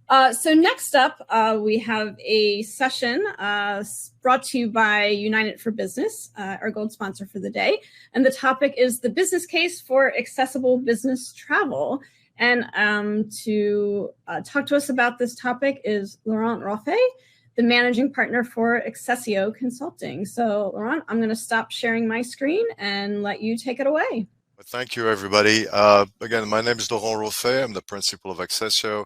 So next up, we have a session brought to you by United for Business, our gold sponsor for the day. And the topic is the business case for accessible business travel. And to talk to us about this topic is Laurent Roffe, the managing partner for Accessio Consulting. So Laurent, I'm going to stop sharing my screen and let you take it away. Thank you, everybody. Again, my name is Laurent Roffe. I'm the principal of Accessio.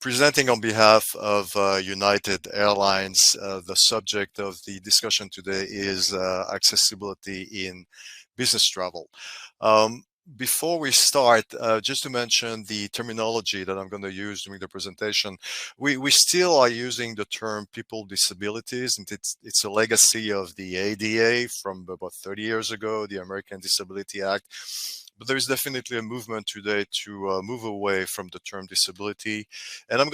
Presenting on behalf of United Airlines, the subject of the discussion today is accessibility in business travel. Before we start, just to mention the terminology that I'm going to use during the presentation, we still are using the term people with disabilities, and it's a legacy of the ADA from about 30 years ago, the American Disability Act. But there is definitely a movement today to move away from the term disability, and I'm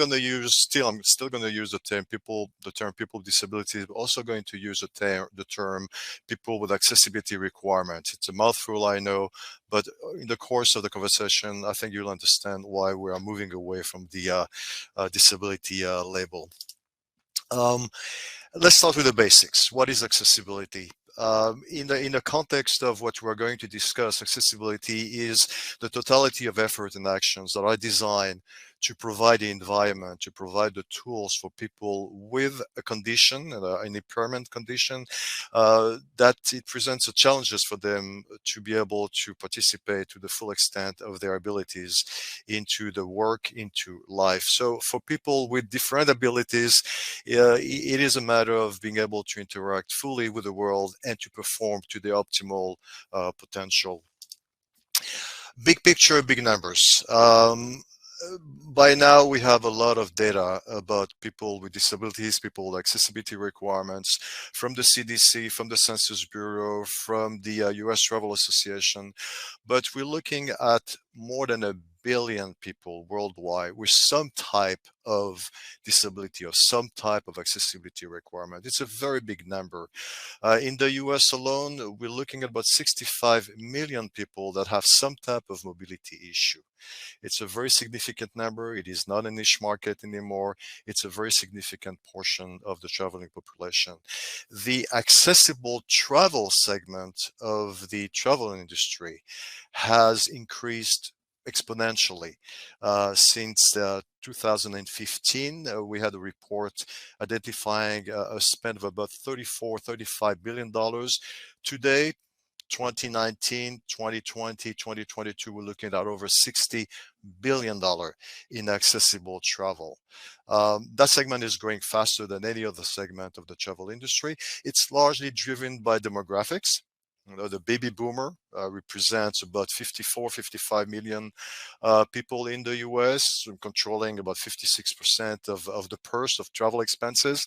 still going to use the term people with disabilities, but also going to use the term people with accessibility requirements. It's a mouthful, I know, but in the course of the conversation, I think you'll understand why we are moving away from the disability label. Let's start with the basics. What is accessibility? In the context of what we're going to discuss, accessibility is the totality of effort and actions that are designed to provide the environment, to provide the tools for people with a condition, an impairment condition, that it presents challenges for them to be able to participate to the full extent of their abilities into the work, into life. So for people with different abilities, it is a matter of being able to interact fully with the world and to perform to the optimal potential. Big picture, big numbers. By now, we have a lot of data about people with disabilities, people with accessibility requirements from the CDC, from the Census Bureau, from the US Travel Association. But we're looking at more than 1 billion people worldwide with some type of disability or some type of accessibility requirement. It's a very big number. In the US alone, we're looking at about 65 million people that have some type of mobility issue. It's a very significant number. It is not a niche market anymore. It's a very significant portion of the traveling population. The accessible travel segment of the travel industry has increased exponentially since 2015. We had a report identifying a spend of about $35 billion. Today, 2019, 2020, 2022, we're looking at over $60 billion in accessible travel. That segment is growing faster than any other segment of the travel industry. It's largely driven by demographics. The baby boomer represents about 55 million people in the US, controlling about 56% of the purse of travel expenses.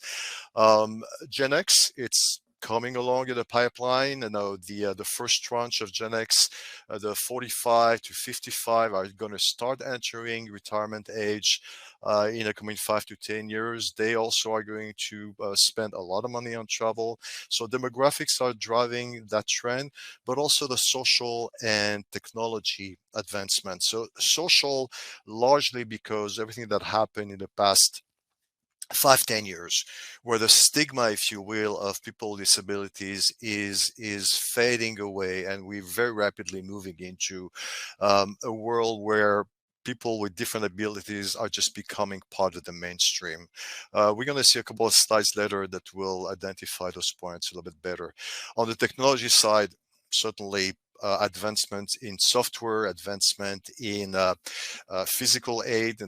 Gen X, it's coming along in the pipeline. The first tranche of Gen X, the 45 to 55, are going to start entering retirement age in the coming 5 to 10 years. They also are going to spend a lot of money on travel. So demographics are driving that trend, but also the social and technology advancement. So social, largely because everything that happened in the past 5-10 years, where the stigma, if you will, of people with disabilities is fading away, and we're very rapidly moving into a world where people with different abilities are just becoming part of the mainstream. We're going to see a couple of slides later that will identify those points a little bit better. On the technology side, certainly advancement in software, advancement in physical aid,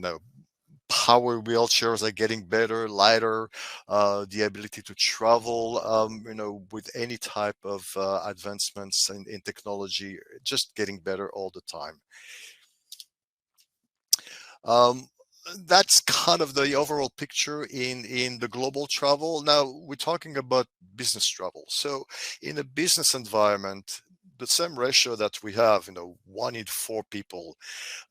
power wheelchairs are getting better, lighter, the ability to travel, with any type of advancements in technology, just getting better all the time. That's kind of the overall picture in the global travel. Now we're talking about business travel. So in a business environment, the same ratio that we have, 1 in 4 people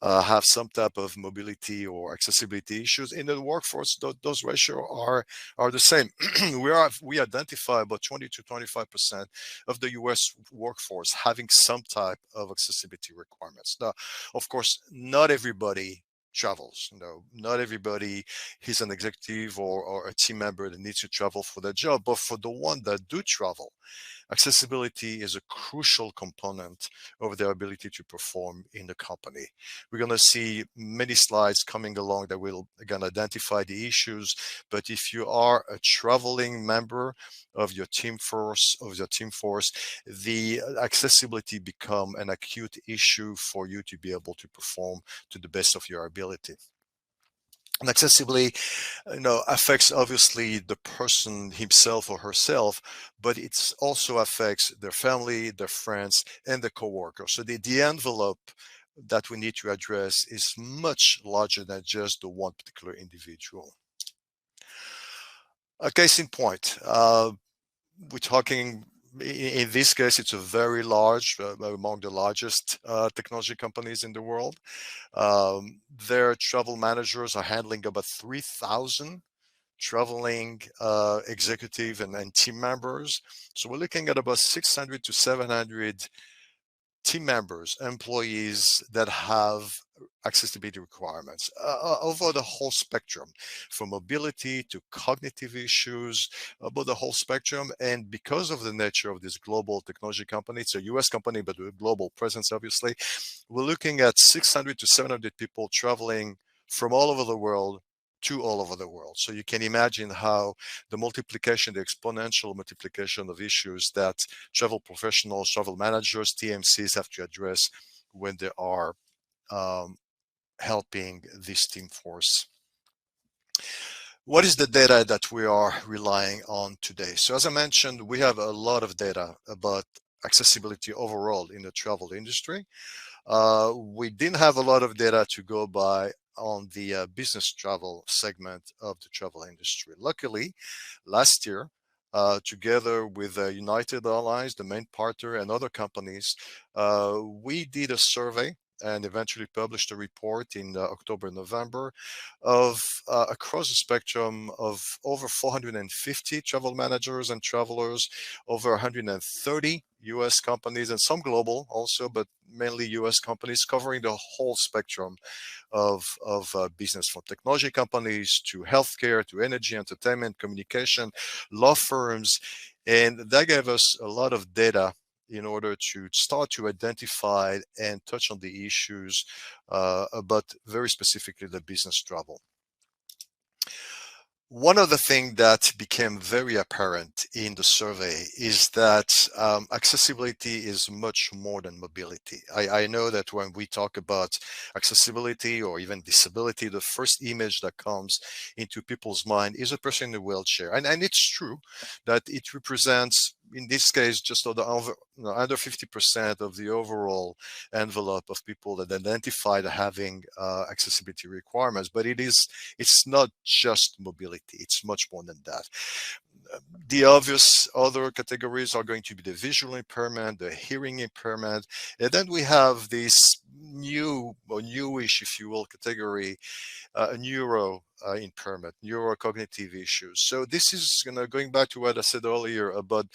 have some type of mobility or accessibility issues. In the workforce, those ratios are the same. we identify about 20 to 25% of the US workforce having some type of accessibility requirements. Now, of course, not everybody travels. Not everybody is an executive or a team member that needs to travel for their job, but for the one that do travel, accessibility is a crucial component of their ability to perform in the company. We're going to see many slides coming along that will again identify the issues. But if you are a traveling member of your team force, the accessibility become an acute issue for you to be able to perform to the best of your ability. And accessibility, affects obviously the person himself or herself, but it also affects their family, their friends, and their coworkers. So the envelope that we need to address is much larger than just the one particular individual. A case in point, we're talking, in this case, it's a very large, among the largest technology companies in the world. Their travel managers are handling about 3,000 traveling executive and team members. So we're looking at about 600 to 700 team members, employees that have accessibility requirements over the whole spectrum, from mobility to cognitive issues, about the whole spectrum. And because of the nature of this global technology company, it's a US company, but with a global presence, obviously, we're looking at 600 to 700 people traveling from all over the world to all over the world. So you can imagine how the multiplication, the exponential multiplication of issues that travel professionals, travel managers, TMCs have to address when they are helping this team force. What is the data that we are relying on today? So as I mentioned, we have a lot of data about accessibility overall in the travel industry. We didn't have a lot of data to go by on the business travel segment of the travel industry. Luckily, last year, together with United Airlines, the main partner, and other companies, we did a survey and eventually published a report in October, November, of across the spectrum of over 450 travel managers and travelers, over 130 US companies, and some global also, but mainly US companies, covering the whole spectrum of business, from technology companies to healthcare to energy, entertainment, communication, law firms. And that gave us a lot of data in order to start to identify and touch on the issues about very specifically the business travel. One of the things that became very apparent in the survey is that accessibility is much more than mobility. I know that when we talk about accessibility or even disability, the first image that comes into people's mind is a person in a wheelchair. And it's true that it represents, in this case, just under 50% of the overall envelope of people that identified having accessibility requirements. But it's not just mobility. It's much more than that. The obvious other categories are going to be the visual impairment, the hearing impairment, and then we have this new or newish, if you will, category, neuro impairment, neurocognitive issues. So this is going back to what I said earlier about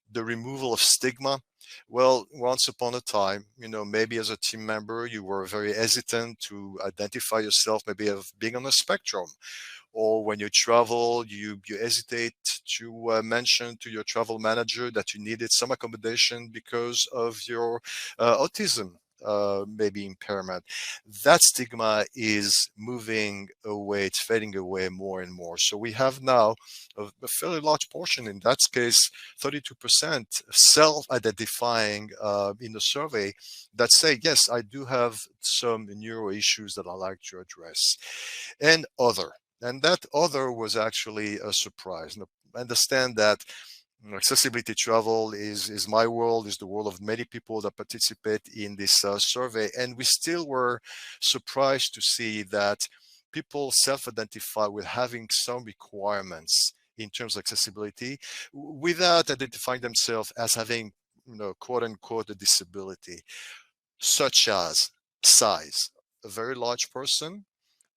the removal of stigma. Well, once upon a time, maybe as a team member, you were very hesitant to identify yourself maybe of being on a spectrum. Or when you travel, you hesitate to mention to your travel manager that you needed some accommodation because of your autism, maybe impairment. That stigma is moving away, it's fading away more and more. So we have now a fairly large portion, in that case, 32% self-identifying in the survey that say, yes, I do have some neuro issues that I like to address. And other. And that other was actually a surprise. Understand that accessibility travel is my world, is the world of many people that participate in this survey. And we still were surprised to see that people self-identify with having some requirements in terms of accessibility without identifying themselves as having, quote unquote, a disability, such as size. A very large person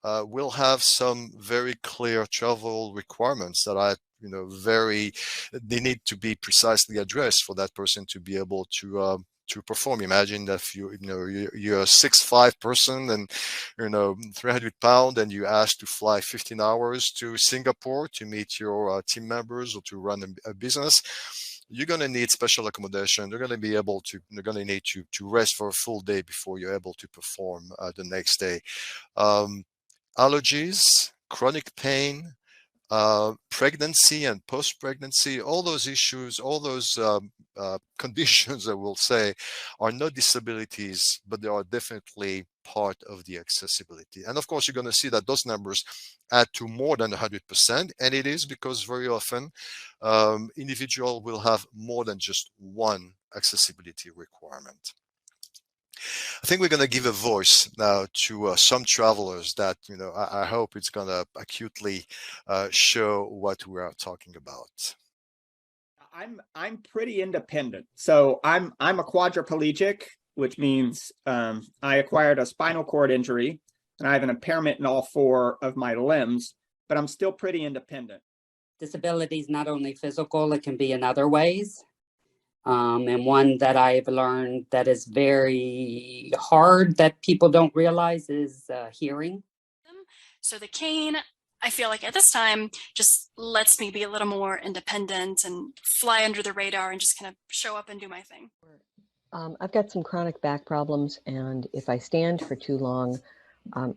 will have some very clear travel requirements that are, they need to be precisely addressed for that person to be able to to perform. Imagine that if you're a 6'5" person and 300 pounds, and you asked to fly 15 hours to Singapore to meet your team members or to run a business. You're going to need special accommodation. You're going to need to rest for a full day before you're able to perform the next day. Allergies, chronic pain, pregnancy and post-pregnancy, all those issues, all those conditions, I will say, are not disabilities, but they are definitely part of the accessibility. And of course, you're going to see that those numbers add to more than 100%. And it is because very often individual will have more than just one accessibility requirement. I think we're going to give a voice now to some travelers that, I hope it's going to acutely show what we are talking about. I'm pretty independent. So I'm a quadriplegic, which means I acquired a spinal cord injury and I have an impairment in all 4 of my limbs, but I'm still pretty independent. Disability is not only physical, it can be in other ways. And one that I've learned that is very hard that people don't realize is hearing. So the cane, I feel like at this time, just lets me be a little more independent and fly under the radar and just kind of show up and do my thing. I've got some chronic back problems, and if I stand for too long,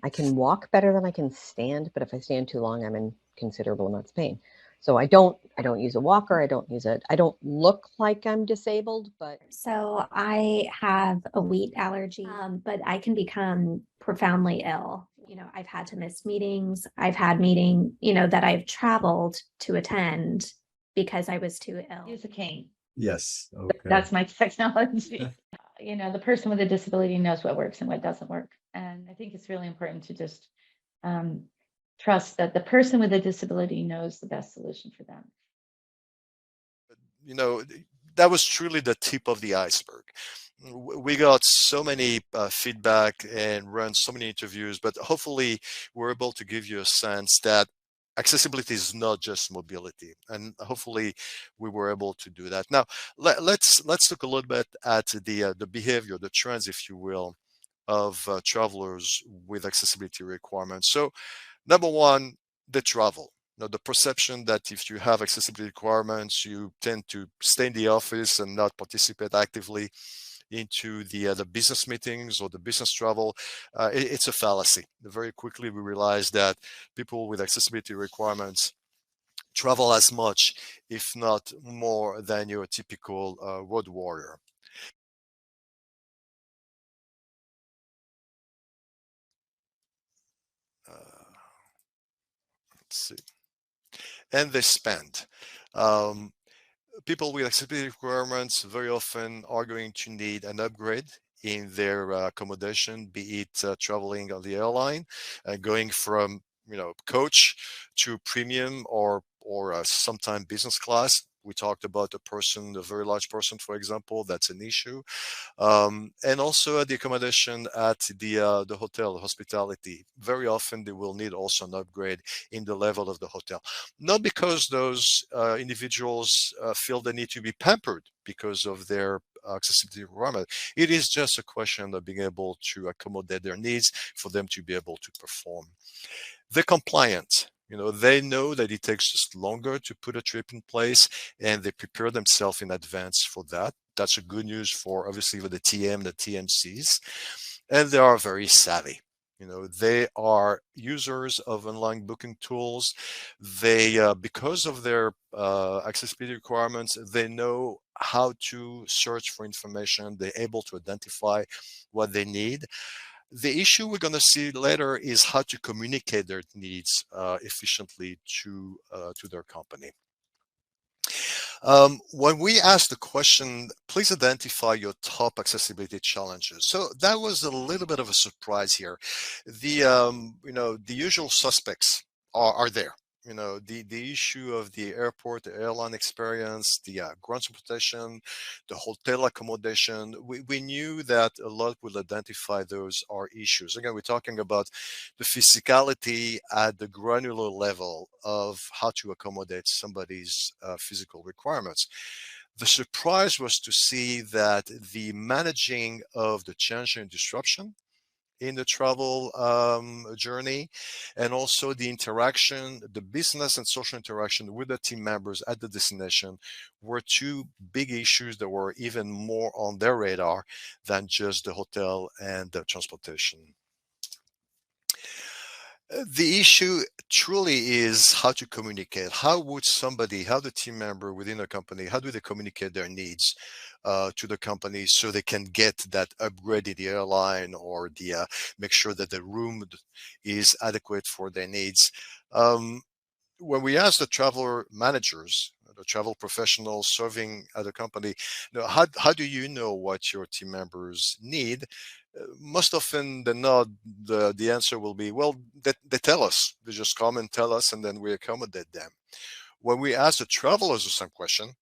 I can walk better than I can stand, but if I stand too long, I'm in considerable amounts of pain. So I don't use a walker. I don't look like I'm disabled, but. So I have a wheat allergy, but I can become profoundly ill. I've had to miss meetings. I've had meeting, that I've traveled to attend because I was too ill. Use a cane. Yes. Okay. That's my technology. The person with a disability knows what works and what doesn't work. And I think it's really important to just trust that the person with a disability knows the best solution for them. That was truly the tip of the iceberg. We got so many feedback and run so many interviews, but hopefully we're able to give you a sense that accessibility is not just mobility, and hopefully we were able to do that. Now let's look a little bit at the behavior, the trends, if you will, of travelers with accessibility requirements. So number one, they travel. The perception that if you have accessibility requirements, you tend to stay in the office and not participate actively into the business meetings or the business travel, it's a fallacy. Very quickly, we realized that people with accessibility requirements travel as much, if not more, than your typical road warrior. Let's see. And they spend. People with accessibility requirements very often are going to need an upgrade in their accommodation, be it traveling on the airline, going from coach to premium or sometime business class. We talked about a very large person, for example, that's an issue. And also the accommodation at the hotel, hospitality. Very often they will need also an upgrade in the level of the hotel. Not because those individuals feel they need to be pampered because of their accessibility requirement. It is just a question of being able to accommodate their needs for them to be able to perform. They're compliant. They know that it takes just longer to put a trip in place, and they prepare themselves in advance for that. That's a good news for obviously for the TM, the TMCs, and they are very savvy. They are users of online booking tools. They, because of their accessibility requirements, they know how to search for information. They're able to identify what they need. The issue we're going to see later is how to communicate their needs efficiently to their company. When we asked the question, please identify your top accessibility challenges. So that was a little bit of a surprise here. The usual suspects are there. The issue of the airport, the airline experience, the ground transportation, the hotel accommodation. We knew that a lot will identify those are issues. Again, we're talking about the physicality at the granular level of how to accommodate somebody's physical requirements. The surprise was to see that the managing of the change and disruption in the travel journey, and also the interaction, the business and social interaction with the team members at the destination were two big issues that were even more on their radar than just the hotel and the transportation. The issue truly is how to communicate. How would somebody, how the team member within a company, how do they communicate their needs to the company so they can get that upgrade in the airline, or the make sure that the room is adequate for their needs. When we ask the traveler managers, the travel professionals serving at a company, how do you know what your team members need? Most often than not, the answer will be, well, they tell us. They just come and tell us, and then we accommodate them. When we ask the travelers the same question,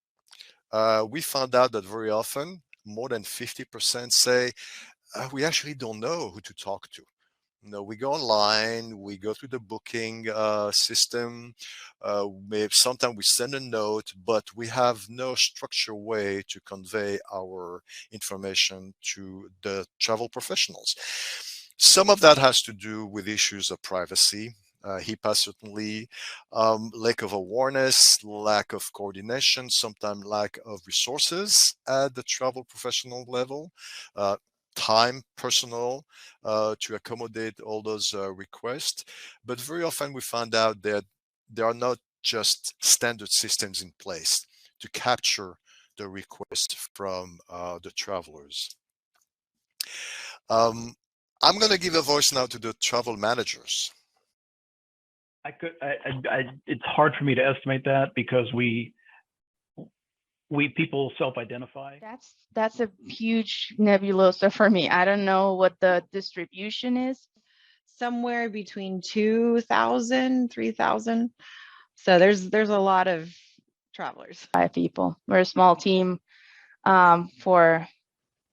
we found out that very often, more than 50% say, we actually don't know who to talk to. We go online, we go through the booking system, maybe sometimes we send a note, but we have no structured way to convey our information to the travel professionals. Some of that has to do with issues of privacy. HIPAA certainly, lack of awareness, lack of coordination, sometimes lack of resources at the travel professional level, time, personal, to accommodate all those requests. But very often we found out that there are not just standard systems in place to capture the request from the travelers. I'm going to give a voice now to the travel managers. It's hard for me to estimate that because we people self-identify. That's a huge nebulosa for me. I don't know what the distribution is. Somewhere between 2,000, 3,000. So there's a lot of travelers. 5 people. We're a small team for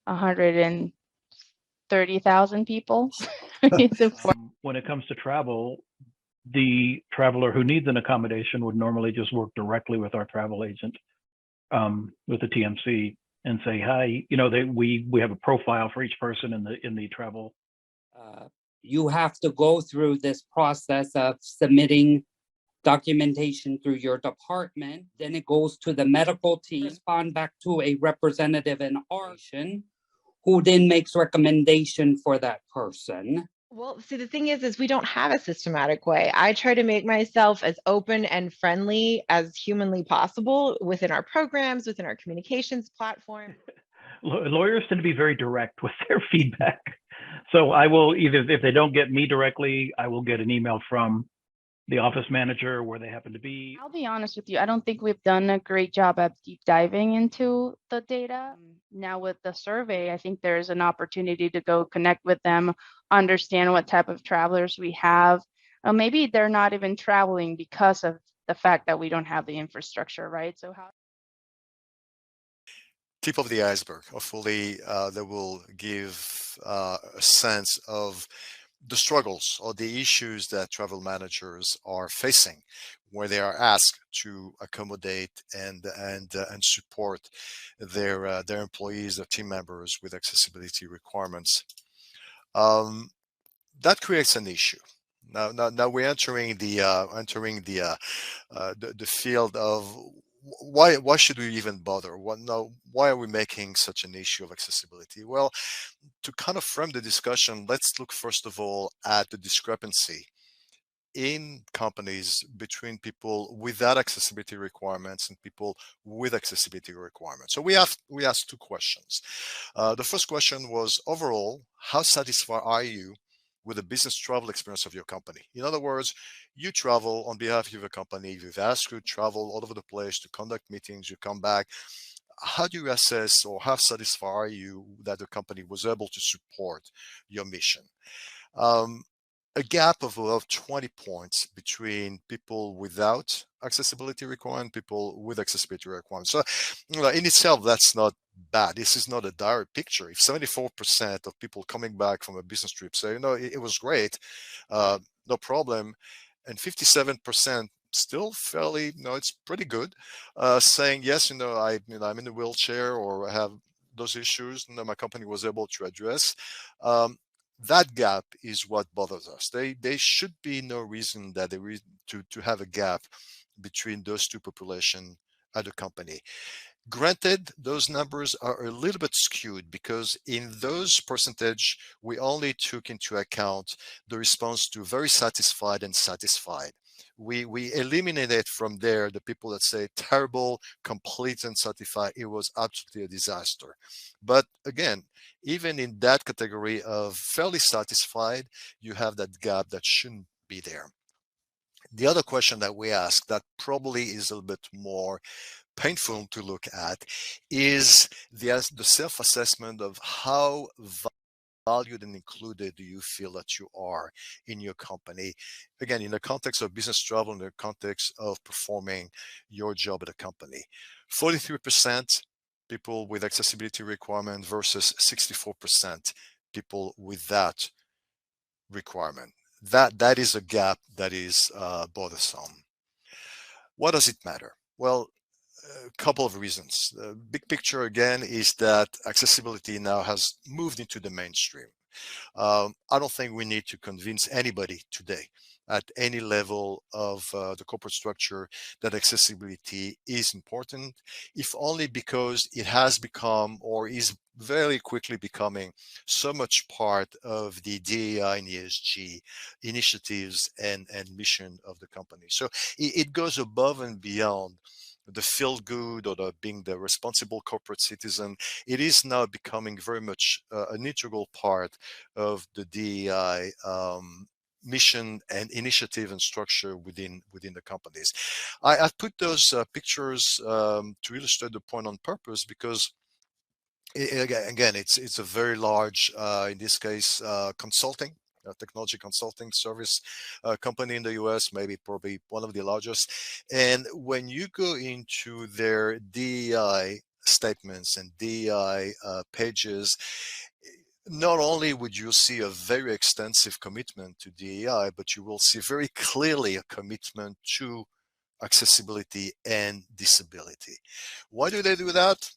130,000 people. When it comes to travel, the traveler who needs an accommodation would normally just work directly with our travel agent, with the TMC, and say, hi, we have a profile for each person in the travel. You have to go through this process of submitting documentation through your department. Then it goes to the medical team, respond back to a representative in our nation, who then makes recommendation for that person. Well, see, the thing is we don't have a systematic way. I try to make myself as open and friendly as humanly possible within our programs, within our communications platform. Lawyers tend to be very direct with their feedback. So I will either, if they don't get me directly, I will get an email from the office manager where they happen to be. I'll be honest with you. I don't think we've done a great job at deep diving into the data. Now with the survey, I think there's an opportunity to go connect with them, understand what type of travelers we have. Maybe they're not even traveling because of the fact that we don't have the infrastructure, right? So how? Tip of the iceberg. Hopefully that will give a sense of the struggles or the issues that travel managers are facing where they are asked to accommodate and support their employees, their team members with accessibility requirements. That creates an issue. Now we're entering the field of why should we even bother? Why are we making such an issue of accessibility? Well, to kind of frame the discussion, let's look first of all at the discrepancy in companies between people without accessibility requirements and people with accessibility requirements. So we asked 2 questions. The first question was, overall, how satisfied are you with the business travel experience of your company? In other words, you travel on behalf of your company, you've asked to travel all over the place to conduct meetings, you come back. How do you assess, or how satisfied are you that the company was able to support your mission? A gap of about 20 points between people without accessibility requirements, people with accessibility requirements. So, in itself, that's not bad. This is not a dire picture. If 74% of people coming back from a business trip say, it was great, no problem, and 57% still fairly, it's pretty good, saying yes, I'm in a wheelchair or I have those issues, my company was able to address. That gap is what bothers us. They should be no reason that to have a gap between those two populations at a company. Granted, those numbers are a little bit skewed because in those percentage, we only took into account the response to very satisfied and satisfied. We eliminated from there the people that say terrible, complete, and satisfied. It was absolutely a disaster. But again, even in that category of fairly satisfied, you have that gap that shouldn't be there. The other question that we ask that probably is a little bit more painful to look at is the self-assessment of how valued and included do you feel that you are in your company, again in the context of business travel, in the context of performing your job at a company. 43% people with accessibility requirement versus 64% people with requirement. That is a gap that is bothersome. What does it matter? Well, a couple of reasons. The big picture again is that accessibility now has moved into the mainstream. I don't think we need to convince anybody today at any level of the corporate structure that accessibility is important, if only because it has become or is very quickly becoming so much part of the DEI and ESG initiatives and mission of the company. So it goes above and beyond the feel good or the being the responsible corporate citizen. It is now becoming very much an integral part of the DEI mission and initiative and structure within the companies. I've put those pictures to illustrate the point on purpose because again, it's a very large, in this case, technology consulting service company in the US, probably one of the largest. And when you go into their DEI statements and DEI pages, not only would you see a very extensive commitment to DEI, but you will see very clearly a commitment to accessibility and disability. Why do they do that?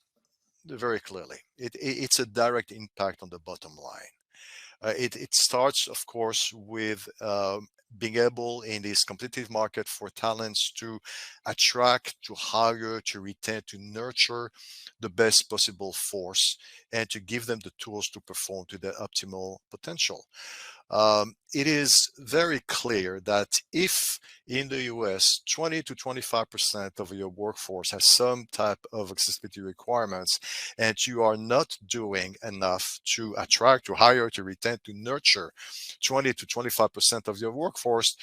Very clearly. It's a direct impact on the bottom line. It starts, of course, with being able in this competitive market for talents to attract, to hire, to retain, to nurture the best possible force and to give them the tools to perform to their optimal potential. It is very clear that if in the US 20 to 25% of your workforce has some type of accessibility requirements and you are not doing enough to attract, to hire, to retain, to nurture 20 to 25% of your workforce,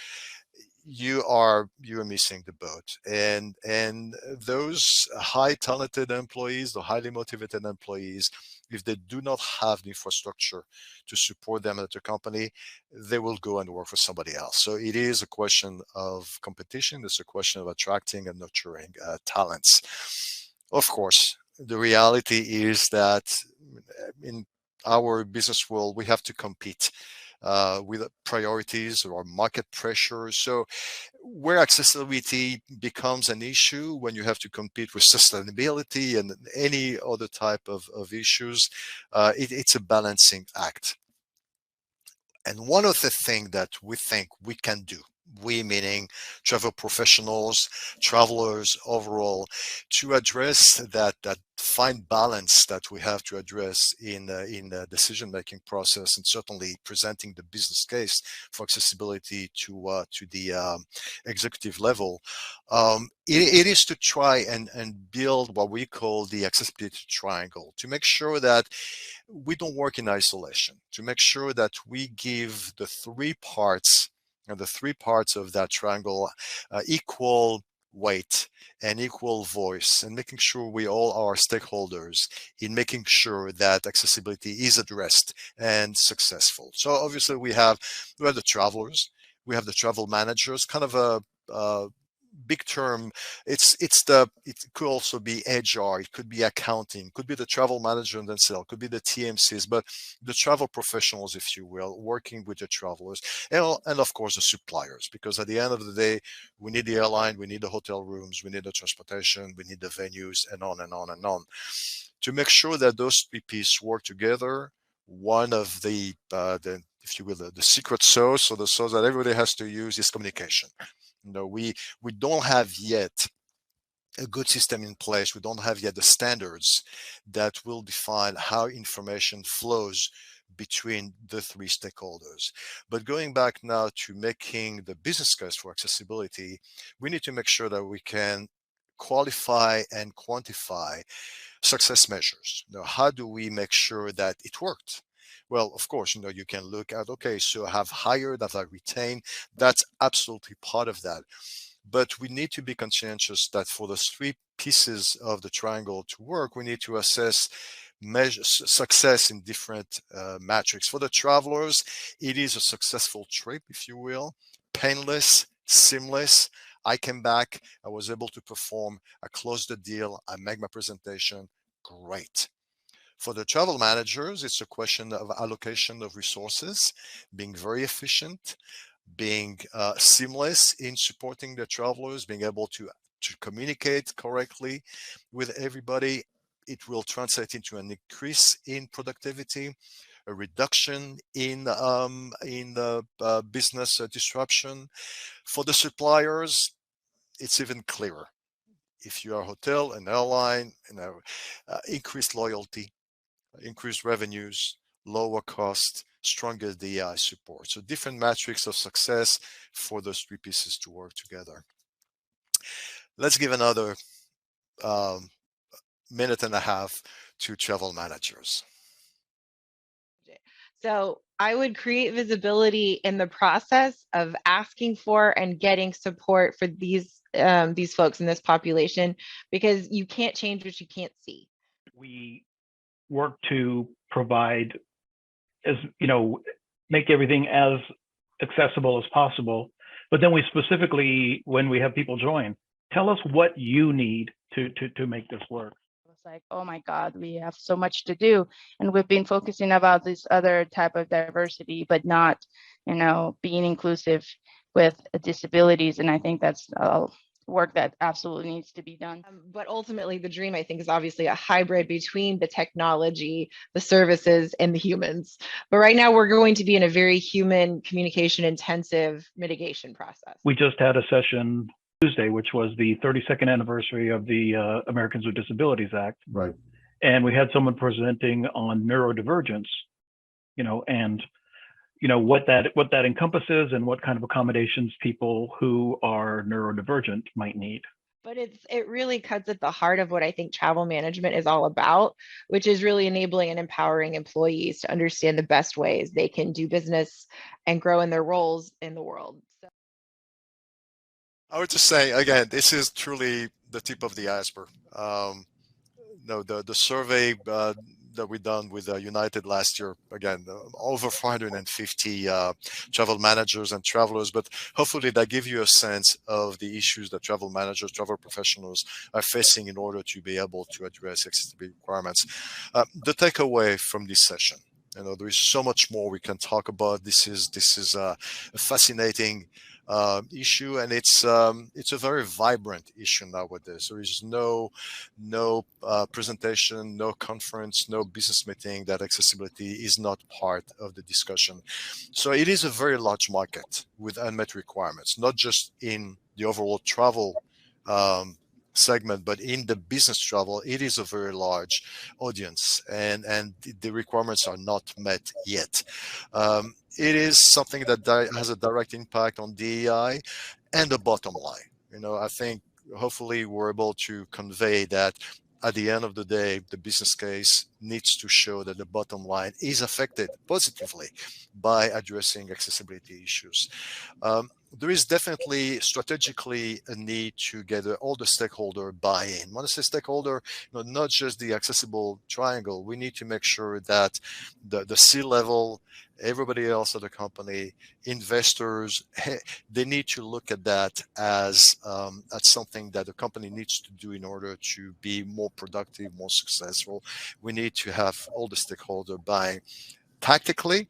you're missing the boat. And those high talented employees, the highly motivated employees, if they do not have the infrastructure to support them at the company, they will go and work for somebody else. So it is a question of competition. It's a question of attracting and nurturing talents. Of course, the reality is that in our business world, we have to compete with priorities or market pressure. So where accessibility becomes an issue, when you have to compete with sustainability and any other type of issues, it's a balancing act. And one of the things that we think we can do, we meaning travel professionals, travelers overall, to address that fine balance that we have to address in the decision-making process, and certainly presenting the business case for accessibility to the executive level, it is to try and build what we call the accessibility triangle, to make sure that we don't work in isolation, to make sure that we give the three parts of that triangle equal weight and equal voice, and making sure we all are stakeholders in making sure that accessibility is addressed and successful. So obviously we have the travelers, we have the travel managers, kind of a big term, it could also be HR, it could be accounting, could be the travel manager themselves, could be the TMCs, but the travel professionals, if you will, working with the travelers, and of course the suppliers, because at the end of the day, we need the airline, we need the hotel rooms, we need the transportation, we need the venues, and on and on and on. To make sure that those three pieces work together, one of the if you will, the secret sauce, or the sauce that everybody has to use, is communication. We don't have yet a good system in place. We don't have yet the standards that will define how information flows between the three stakeholders. But going back now to making the business case for accessibility, we need to make sure that we can qualify and quantify success measures. How do we make sure that it worked? Well, of course, you can look at, okay, so I've hired, have I retained? That's absolutely part of that. But we need to be conscientious that for the three pieces of the triangle to work, we need to assess success in different metrics. For the travelers, it is a successful trip, if you will, painless, seamless. I came back, I was able to perform, I closed the deal, I make my presentation, great. For the travel managers, it's a question of allocation of resources, being very efficient, being seamless in supporting the travelers, being able to communicate correctly with everybody. It will translate into an increase in productivity, a reduction in the business disruption. For the suppliers, it's even clearer. If you are a hotel, an airline, increased loyalty, increased revenues, lower cost, stronger DEI support. So different metrics of success for those three pieces to work together. Let's give another minute and a half to travel managers. So I would create visibility in the process of asking for and getting support for these folks in this population, because you can't change what you can't see. We work to provide, as make everything as accessible as possible, but then we specifically, when we have people join, tell us what you need to make this work. It's like, oh my God, we have so much to do, and we've been focusing about this other type of diversity, but not being inclusive with disabilities. And I think that's work that absolutely needs to be done. But ultimately, the dream, I think, is obviously a hybrid between the technology, the services, and the humans. But right now, we're going to be in a very human, communication intensive mitigation process. We just had a session Tuesday, which was the 32nd anniversary of the Americans with Disabilities Act. Right. And we had someone presenting on neurodivergence, and what that encompasses and what kind of accommodations people who are neurodivergent might need. But it really cuts at the heart of what I think travel management is all about, which is really enabling and empowering employees to understand the best ways they can do business and grow in their roles in the world. So. I would just say, again, this is truly the tip of the iceberg. The survey that we done with United last year, again, over 450 travel managers and travelers, but hopefully that gives you a sense of the issues that travel managers, travel professionals are facing in order to be able to address accessibility requirements. The takeaway from this session, there is so much more we can talk about. This is a fascinating issue, and it's a very vibrant issue nowadays. There is no presentation, no conference, no business meeting that accessibility is not part of the discussion. So it is a very large market with unmet requirements, not just in the overall travel segment, but in the business travel, it is a very large audience, and the requirements are not met yet. It is something that has a direct impact on DEI and the bottom line. I think hopefully we're able to convey that at the end of the day, the business case needs to show that the bottom line is affected positively by addressing accessibility issues. there is definitely strategically a need to get all the stakeholder buy-in. When I say stakeholder, not just the accessible triangle, we need to make sure that the C-level, everybody else at the company, investors, they need to look at that as something that the company needs to do in order to be more productive, more successful. We need to have all the stakeholder buying. Tactically,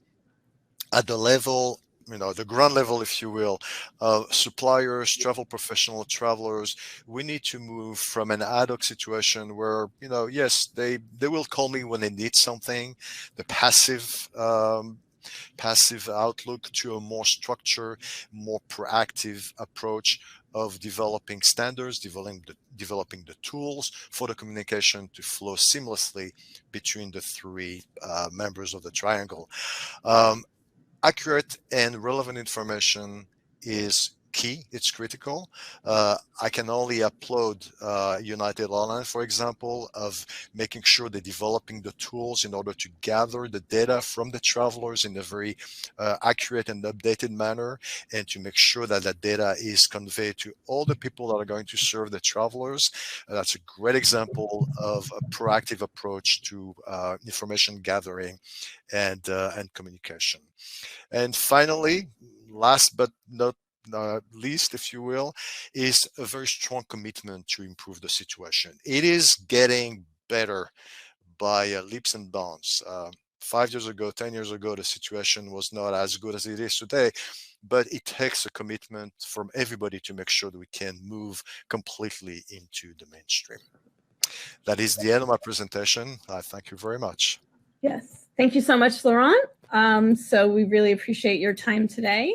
at the level, the ground level, if you will, of suppliers, travel professional, travelers, we need to move from an ad hoc situation where, yes, they will call me when they need something, the passive outlook, to a more structured, more proactive approach of developing standards, developing the tools for the communication to flow seamlessly between the three members of the triangle. Accurate and relevant information is key. It's critical. I can only upload United Airlines, for example, of making sure they're developing the tools in order to gather the data from the travelers in a very accurate and updated manner, and to make sure that that data is conveyed to all the people that are going to serve the travelers. That's a great example of a proactive approach to information gathering and communication. And finally, last but not least, if you will, is a very strong commitment to improve the situation. It is getting better by leaps and bounds. 5 years ago, 10 years ago, the situation was not as good as it is today, but it takes a commitment from everybody to make sure that we can move completely into the mainstream. That is the end of my presentation. I thank you very much. Yes, thank you so much, Laurent. So we really appreciate your time today.